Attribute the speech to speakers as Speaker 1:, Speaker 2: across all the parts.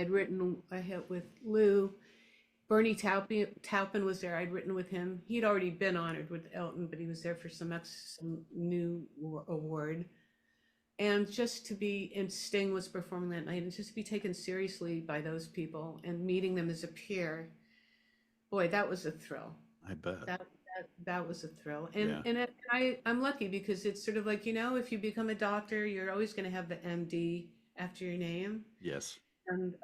Speaker 1: I'd written a hit with Lou. Bernie Taupin was there. I'd written with him. He'd already been honored with Elton, but he was there for some new award. And just to be, and Sting was performing that night, and just to be taken seriously by those people and meeting them as a peer, boy, that was a thrill.
Speaker 2: I bet.
Speaker 1: That was a thrill.
Speaker 2: Yeah.
Speaker 1: I'm lucky because it's sort of like, if you become a doctor, you're always going to have the MD after your name.
Speaker 2: Yes.
Speaker 1: And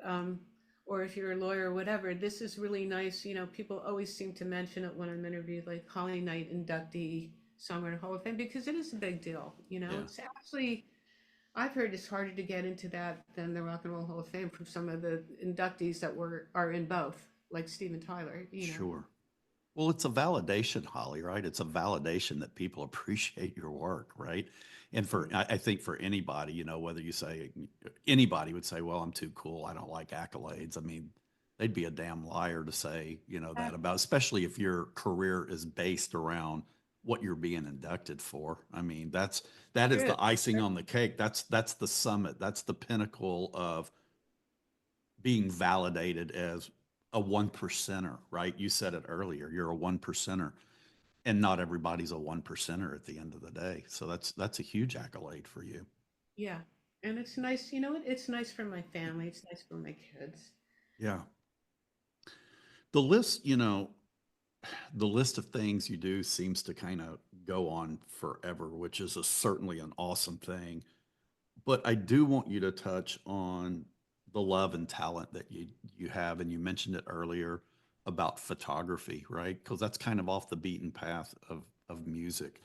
Speaker 1: or if you're a lawyer or whatever, this is really nice. People always seem to mention it when I'm interviewed, like Holly Knight inductee, Songwriter Hall of Fame, because it is a big deal.
Speaker 2: Yeah.
Speaker 1: It's actually, I've heard it's harder to get into that than the Rock and Roll Hall of Fame from some of the inductees that are in both, like Steven Tyler.
Speaker 2: Sure. Well, it's a validation, Holly, right? It's a validation that people appreciate your work, right? And for, I think for anybody, whether you say anybody would say, well, I'm too cool. I don't like accolades. I mean, they'd be a damn liar to say, that about, especially if your career is based around what you're being inducted for. I mean, that is
Speaker 1: True.
Speaker 2: the icing on the cake. That's the summit. That's the pinnacle of being validated as a one percenter, right? You said it earlier. You're a one percenter, and not everybody's a one percenter at the end of the day. So that's a huge accolade for you.
Speaker 1: Yeah. And it's nice, it's nice for my family. It's nice for my kids.
Speaker 2: Yeah. The list, the list of things you do seems to kind of go on forever, which is certainly an awesome thing. But I do want you to touch on the love and talent that you have, and you mentioned it earlier about photography, right? Because that's kind of off the beaten path of music.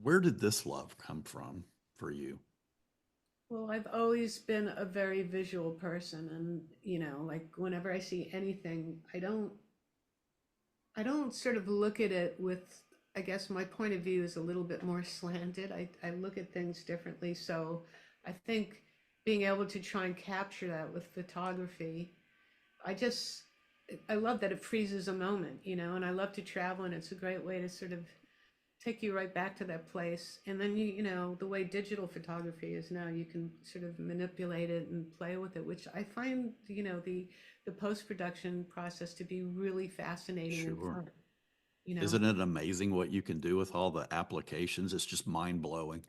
Speaker 2: Where did this love come from for you?
Speaker 1: Well, I've always been a very visual person, and like whenever I see anything, I don't sort of look at it with, I guess my point of view is a little bit more slanted. I look at things differently. So I think being able to try and capture that with photography, I just, I love that it freezes a moment, and I love to travel, and it's a great way to sort of take you right back to that place. And then the way digital photography is now, you can sort of manipulate it and play with it, which I find the post production process to be really fascinating and
Speaker 2: Sure.
Speaker 1: fun. You know,
Speaker 2: Isn't it amazing what you can do with all the applications? It's just mind blowing.